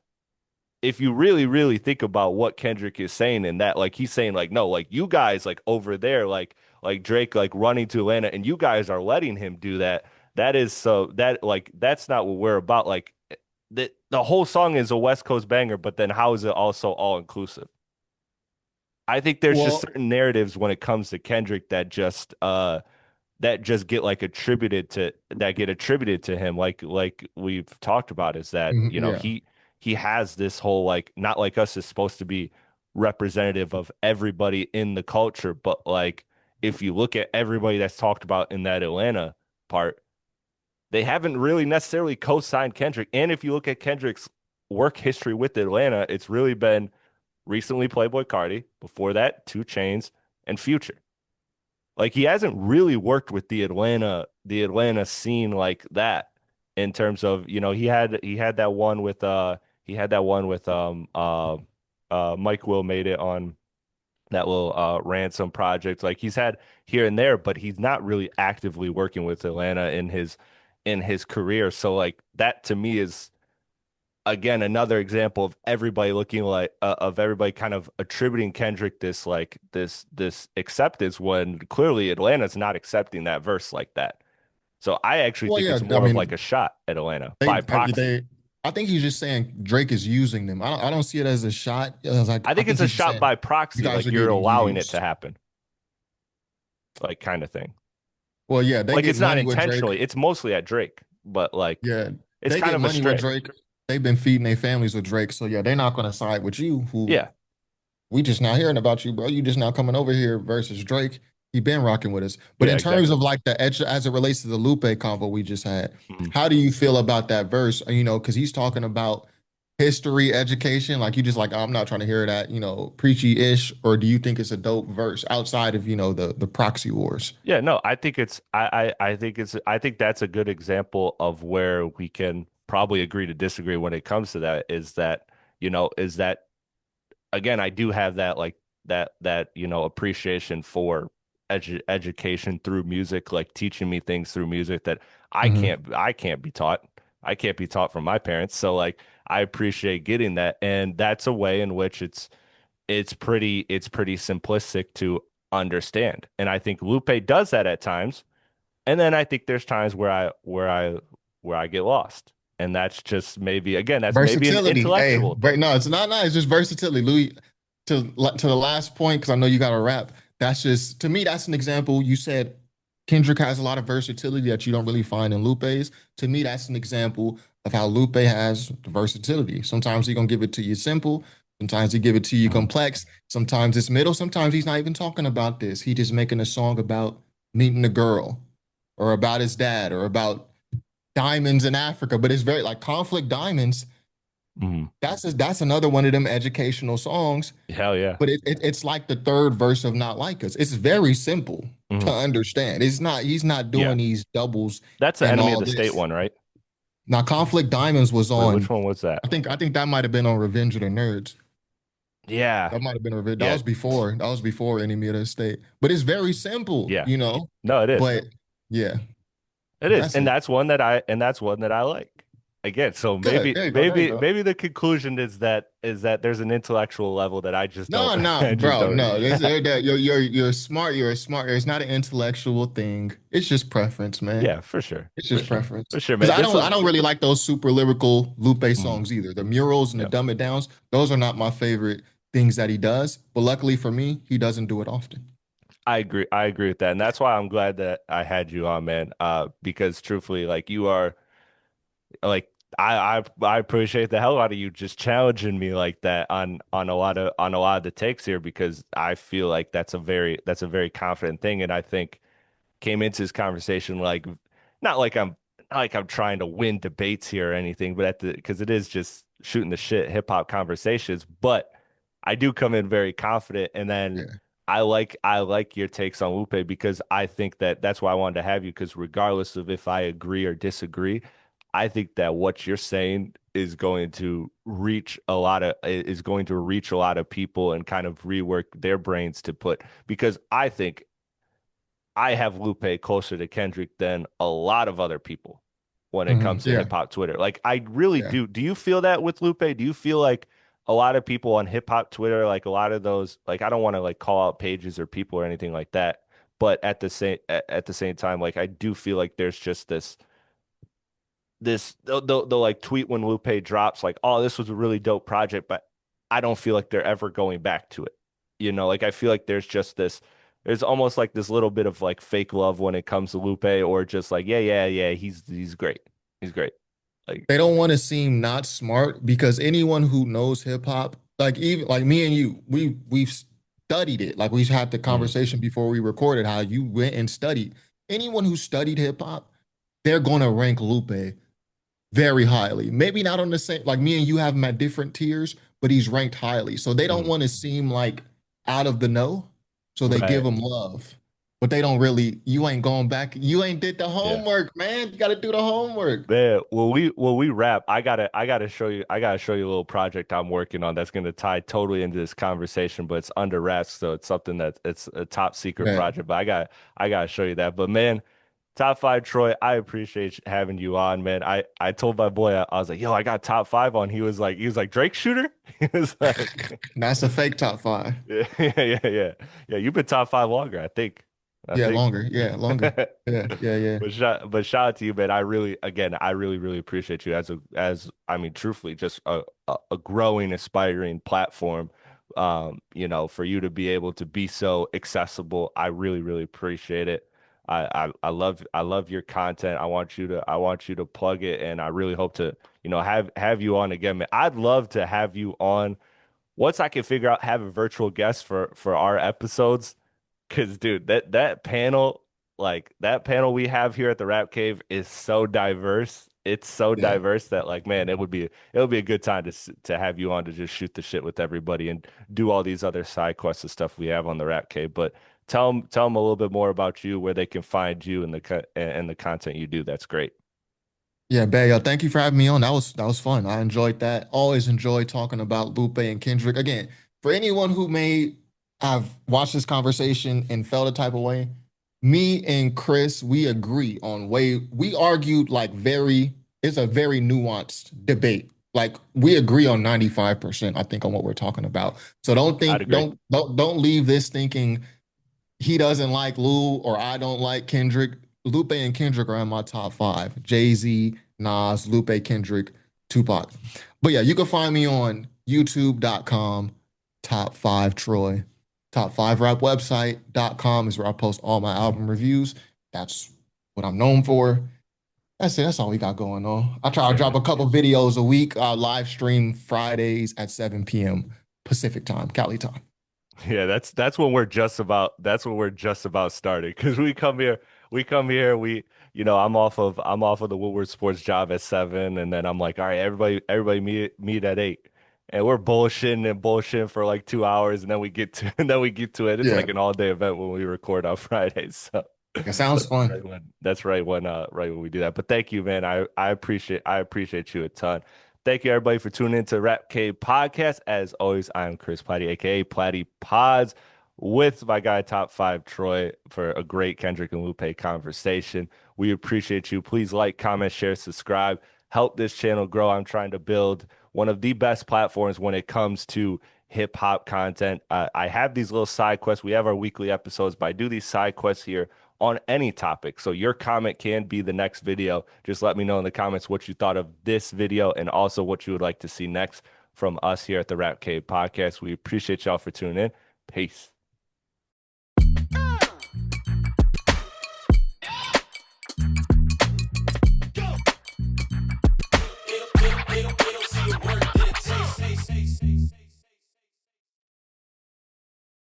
If you really, really think about what Kendrick is saying in that, like he's saying, like, no, like you guys like over there, like Drake like running to Atlanta and you guys are letting him do that. That is so that like that's not what we're about. Like the whole song is a West Coast banger, but then how is it also all inclusive? I think there's just Well, certain narratives when it comes to Kendrick that just get like attributed to that get attributed to him like we've talked about is that yeah. he has this whole like not like us is supposed to be representative of everybody in the culture, but like if you look at everybody that's talked about in that Atlanta part, they haven't really necessarily co-signed Kendrick. And if you look at Kendrick's work history with Atlanta, it's really been recently Playboy Cardi, before that 2 Chainz and Future. Like he hasn't really worked with the Atlanta scene like that in terms of, he had that one with Mike Will made it on that will ran some projects. Like he's had here and there, but he's not really actively working with Atlanta in his career. So like that to me is again another example of everybody looking like of everybody kind of attributing Kendrick this like this acceptance when clearly Atlanta's not accepting that verse like that. So I actually Well, think yeah, it's I more of like mean, a shot at Atlanta they by proxy. they I think he's just saying Drake is using them. I don't see it as a shot. It's like I I think think it's a he's just shot saying by you proxy, guys like are you're getting allowing it used. to happen, like kind of thing. Well, yeah, they Like get it's not money with Drake. intentionally, it's mostly at Drake, but like Yeah, it's they kind get of a money with stray. Drake. They've been feeding their families with Drake. So yeah, they're not gonna side with you, who Yeah. we just now hearing about you, bro. You just now coming over here versus Drake. He been rocking with us. But Yeah, in terms exactly. of like the edge as it relates to the Lupe convo we just had, Mhm. how do you feel about that verse? Because he's talking about history education. Like you just like, I'm not trying to hear that, preachy-ish, or do you think it's a dope verse outside of, the proxy wars? Yeah, no, I think it's I think it's I think that's a good example of where we can probably agree to disagree when it comes to that is that again, I do have that like that appreciation for education through music, like teaching me things through music that Hmm. I can't be taught. I can't be taught from my parents. So like I appreciate getting that. And that's a way in which it's pretty simplistic to understand. And I think Lupe does that at times. And then I think there's times where I get lost. And that's just maybe again, that's maybe an Versatility. Hey, intellectual but thing. no, it's not. It's just versatility. Louis, to the last point, because I know you got to wrap. That's just to me, that's an example. You said Kendrick has a lot of versatility that you don't really find in Lupe's. To me, that's an example of how Lupe has versatility. Sometimes he gonna give it to you simple, sometimes he give it to you Mhm. complex, sometimes it's middle, sometimes he's not even talking about this. He just making a song about meeting a girl or about his dad or about diamonds in Africa. But it's very like conflict diamonds. Mhm. That's another one of them educational songs, Hell yeah. but it's like the third verse of Not Like Us. It's very simple to Mhm. understand. It's not he's not Yeah. doing these doubles That's the and enemy of all the state this. one, right? Now Conflict Diamonds was Wait, which on, one was that? I think that might have been on Revenge of the Nerds. Yeah. That might have been Revenge. Yeah. That was before Enemy of the State. But it's very simple, Yeah. No, it is. But yeah, It is. that's it. And that's one that I like. Again, so Good. There you go. There you go. maybe the conclusion is that there's an intellectual level that I just don't No, no, I just bro, don't no. You're smart. You're smart. It's not an intellectual thing. It's just preference, man. Yeah, for sure. It's For just sure. preference. For sure, Because man. This I was don't really like those super lyrical Lupe mm, songs either. The murals and the yeah. dumb it downs, those are not my favorite things that he does. But luckily for me, he doesn't do it often. I agree. I agree with that. And that's why I'm glad that I had you on, man. Because truthfully, like you are like I appreciate the hell out of you just challenging me like that on a lot of the takes here because I feel like that's a very confident thing and I think came into this conversation like not like I'm trying to win debates here or anything but at the because it is just shooting the shit hip hop conversations but I do come in very confident and then Yeah. I like your takes on Lupe because I think that that's why I wanted to have you because regardless of if I agree or disagree I think that what you're saying is going to reach a lot of people and kind of rework their brains to put because I think I have Lupe closer to Kendrick than a lot of other people when it Hmm. comes to Yeah. hip hop Twitter. Like I really Yeah. do. Do you feel that with Lupe? Do you feel like a lot of people on hip hop Twitter, like a lot of those, like I don't want to like call out pages or people or anything like that, but at the same time, like I do feel like there's just they'll like tweet when Lupe drops like, oh, this was a really dope project, but I don't feel like they're ever going back to it. Like I feel like there's almost like this little bit of like fake love when it comes to Lupe, or just like, yeah, he's great. He's great. Like, They don't want to seem not smart because anyone who knows hip hop, like even like me and you, we've studied it. Like we've had the mm, conversation before we recorded how you went and studied. Anyone who studied hip hop, they're gonna rank Lupe very highly. Maybe not on the same, like me and you have him at different tiers, but he's ranked highly. So they don't mm, want to seem like out of the know. So they give right. him love. but they don't really, you ain't going back. You ain't did the Yeah. homework, man. You got to do the homework. Man, when we wrap, I gotta show you a little project I'm working on that's gonna tie totally into this conversation, but it's under wraps, so it's something that it's a top secret Yeah. project. But I gotta show you that. But man, top five, Troy, I appreciate having you on, man. I told my boy, I was like, yo, I got top five on. He was like Drake shooter. He was like, That's a fake top five. yeah, yeah. You've been top five longer, I think. I Yeah, think. longer. Yeah, longer. Yeah, yeah, yeah. But shout out to you, man. I really appreciate you as I mean, truthfully, just a growing, aspiring platform. For you to be able to be so accessible, I really appreciate it. I love your content. I want you to plug it, and I really hope to, have you on again, man. I'd love to have you on once I can figure out have a virtual guest for our episodes. Cause dude, that panel we have here at the Rap Cave is so diverse. It's so Yeah. diverse that like, man, it would be a good time to have you on to just shoot the shit with everybody and do all these other side quests and stuff we have on the Rap Cave. But tell them a little bit more about you, where they can find you and the content you do. That's great. Yeah, Bayo, thank you for having me on. That was fun. I enjoyed that. Always enjoy talking about Lupe and Kendrick. Again, for anyone who may have watched this conversation and felt a type of way, me and Chris, we agree on we argued like it's a very nuanced debate. Like we agree on 95%, I think, on what we're talking about. So don't I'd think, agree. don't leave this thinking he doesn't like Lou or I don't like Kendrick. Lupe and Kendrick are in my top five. Jay-Z, Nas, Lupe, Kendrick, Tupac. But yeah, you can find me on youtube.com, top five Troy. Top five rap website.com is where I post all my album reviews. That's what I'm known for. That's it. That's all we got going on. I try to Yeah, drop man. a couple videos a week. Live stream Fridays at 7 p.m. Pacific time, Cali time. Yeah, that's when we're just about starting because we come here, I'm off of the Woodward Sports job at 7, and then I'm like, all right, everybody meet at 8, and we're bullshitting for like 2 hours, and then we get to and then we get to it. It's Yeah, like an all day event when we record on Fridays. So that sounds fun. that's right when we do that. But thank you, man. I appreciate you a ton. Thank you everybody for tuning in to Rap Cave Podcast. As always, I'm Chris Platte, aka Platte Pods, with my guy Top Five Troy for a great Kendrick and Lupe conversation. We appreciate you. Please like, comment, share, subscribe. Help this channel grow. I'm trying to build one of the best platforms when it comes to hip hop content. I have these little side quests. We have our weekly episodes, but I do these side quests here on any topic. So your comment can be the next video. Just let me know in the comments what you thought of this video and also what you would like to see next from us here at the Rap Cave Podcast. We appreciate y'all for tuning in. Peace.